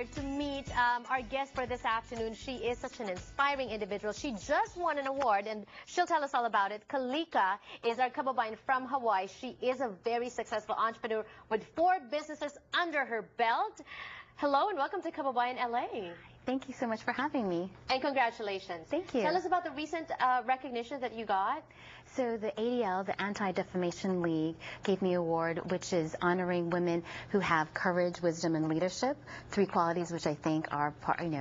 honored to meet our guest for this afternoon. She is such an inspiring individual. She just won an award, and she'll tell us all about it. Kalika is our Kababayan from Hawaii. She is a very successful entrepreneur with 4 businesses under her belt. Hello and welcome to Kababayan LA. Thank you so much for having me. And congratulations. Thank you. Tell us about the recent recognition that you got. So the ADL, the Anti-Defamation League, gave me an award, which is honoring women who have courage, wisdom, and leadership. 3 qualities which I think are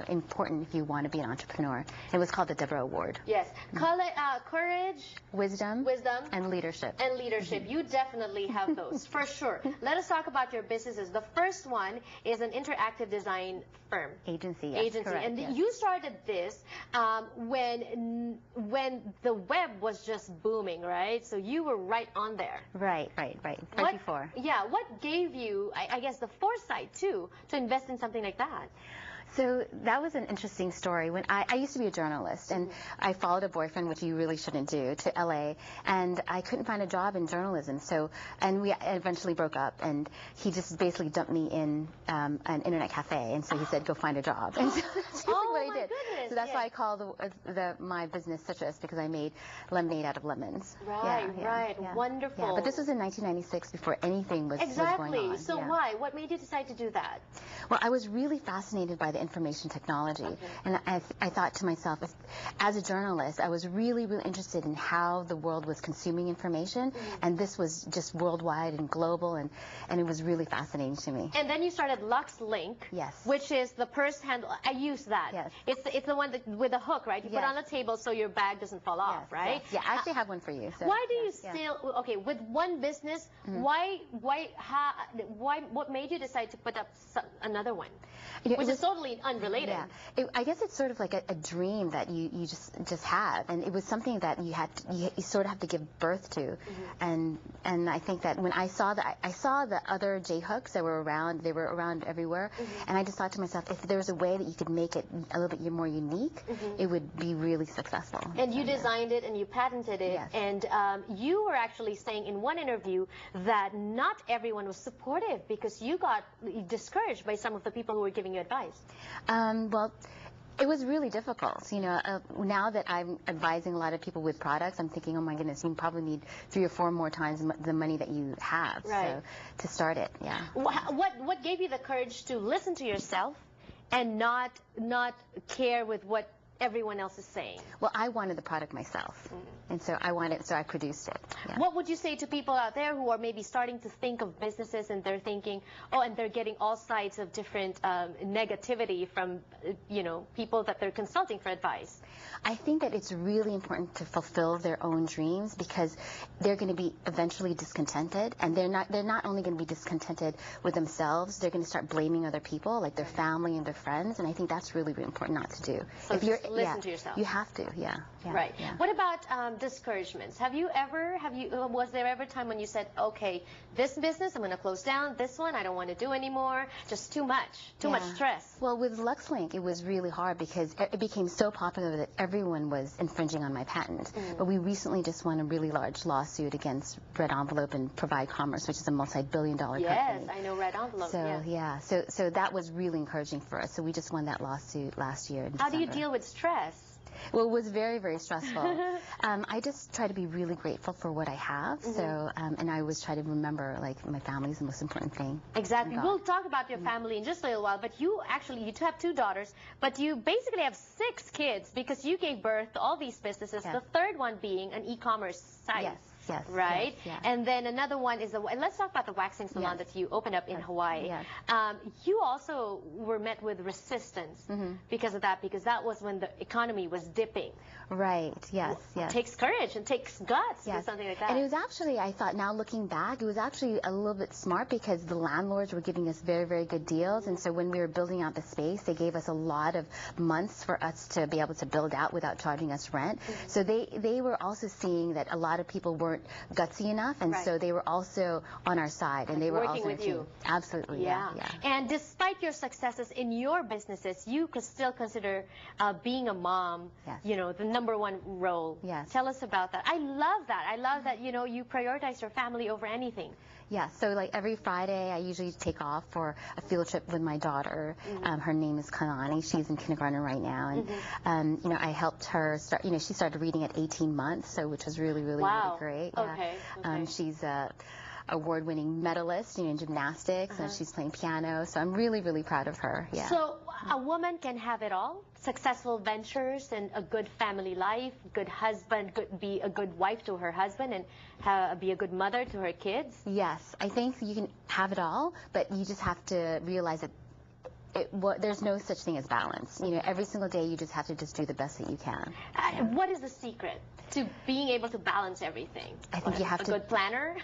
important if you want to be an entrepreneur. It was called the Deborah Award. Yes. Courage, wisdom, and leadership. And leadership. You definitely have those, for sure. Let us talk about your businesses. The first one is an interactive design firm. Agency, yes. Correct, and yes. you started this when the web was just booming, right? So you were right on there. Right before. Yeah, what gave you, I guess, the foresight too to invest in something like that? So that was an interesting story. When I used to be a journalist, and I followed a boyfriend, which you really shouldn't do, to LA, and I couldn't find a job in journalism. So, and we eventually broke up, and he just basically dumped me in an internet cafe, and so he said, "Go find a job." And so that's what he did. Goodness, so that's why I call my business Citrus, because I made lemonade out of lemons. Right. Wonderful. Yeah, but this was in 1996, before anything was going on. So why? What made you decide to do that? Well, I was really fascinated by the information technology, and I thought to myself, as a journalist, I was really interested in how the world was consuming information, and this was just worldwide and global, and it was really fascinating to me. And then you started LuxLink, yes, which is the purse handle. I use that. Yes. It's the one that, with a hook, right? You put on the table so your bag doesn't fall off, right? Yes. Yeah, I actually have one for you. So, why do you still, okay, with one business, what made you decide to put up another one? Which is totally unrelated. Yeah. I guess it's sort of like a dream that you just have, and it was something that you sort of have to give birth to, and I think that when I saw the other J hooks that were around, they were around everywhere, and I just thought to myself, if there was a way that you could make it a little bit more unique, it would be really successful. And you designed it and you patented it, and you were actually saying in one interview that not everyone was supportive because you got discouraged by some of the people who were giving you advice. Well, it was really difficult. Now that I'm advising a lot of people with products, I'm thinking, oh my goodness, you probably need 3 or 4 more times the money that you have to start it. Yeah. What gave you the courage to listen to yourself and not care with what everyone else is saying? Well, I wanted the product myself, and so I produced it. Yeah. What would you say to people out there who are maybe starting to think of businesses and they're thinking, oh, and they're getting all sides of different negativity from, people that they're consulting for advice? I think that it's really important to fulfill their own dreams, because they're going to be eventually discontented, and they're not only going to be discontented with themselves, they're going to start blaming other people, like their family and their friends, and I think that's really, really important not to do. So if you're listen to yourself. You have to, Right. Yeah. What about discouragements? Was there ever a time when you said, okay, this business I'm going to close down, this one I don't want to do anymore, just too much stress? Well, with LuxLink, it was really hard because it became so popular that everyone was infringing on my patent. But we recently just won a really large lawsuit against Red Envelope and Provide Commerce, which is a multi-billion-dollar company. Yes, I know Red Envelope. So so that was really encouraging for us. So we just won that lawsuit last year in December. How do you deal with stress? Well, it was very, very stressful. I just try to be really grateful for what I have. So, and I always try to remember, like, my family is the most important thing. Exactly. We'll talk about your family in just a little while, but you have 2 daughters, but you basically have 6 kids because you gave birth to all these businesses, the third one being an e-commerce site. Yes. Right? Yes. And then another one is let's talk about the waxing salon that you opened up in Hawaii. Yes. You also were met with resistance because of that, because that was when the economy was dipping. Right. Yes. It takes courage and takes guts to do something like that. And it was actually, I thought, now looking back, it was actually a little bit smart because the landlords were giving us very, very good deals. And so when we were building out the space, they gave us a lot of months for us to be able to build out without charging us rent. So they were also seeing that a lot of people weren't gutsy enough, and so they were also on our side, and they were working also with you. Absolutely. Yeah. And despite your successes in your businesses, you could still consider being a mom, the #1 role. Yes. Tell us about that. I love that. I love that, you prioritize your family over anything. Yeah, so like every Friday, I usually take off for a field trip with my daughter. Her name is Kalani. She's in kindergarten right now, and you know, I helped her start. You know, she started reading at 18 months, so which was really, really, really great. Yeah. Okay. She's a award-winning medalist, you know, in gymnastics, and she's playing piano. So I'm really, really proud of her. Yeah. So a woman can have it all: successful ventures and a good family life, good husband, be a good wife to her husband, and be a good mother to her kids. Yes, I think you can have it all, but you just have to realize that there's no such thing as balance. You know, every single day you just have to just do the best that you can. What is the secret to being able to balance everything? I think you have to... A good planner?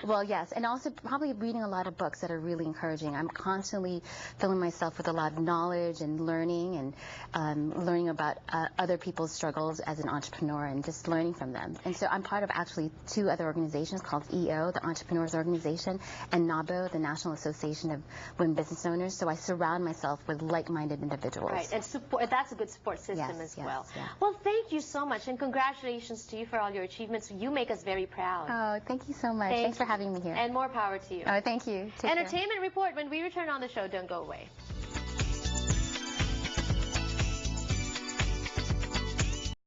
Well, yes, and also probably reading a lot of books that are really encouraging. I'm constantly filling myself with a lot of knowledge and learning, and learning about other people's struggles as an entrepreneur and just learning from them. And so I'm part of actually 2 other organizations called EO, the Entrepreneurs Organization, and NABO, the National Association of Women Business Owners. So I surround myself with like-minded individuals. Right, and support, that's a good support system as well. Yeah. Well, thank you so much, and congratulations to you for all your achievements. You make us very proud. Oh, thank you so much. Thanks for having me here. And more power to you. Oh, thank you. Take Entertainment Report, when we return on the show, don't go away.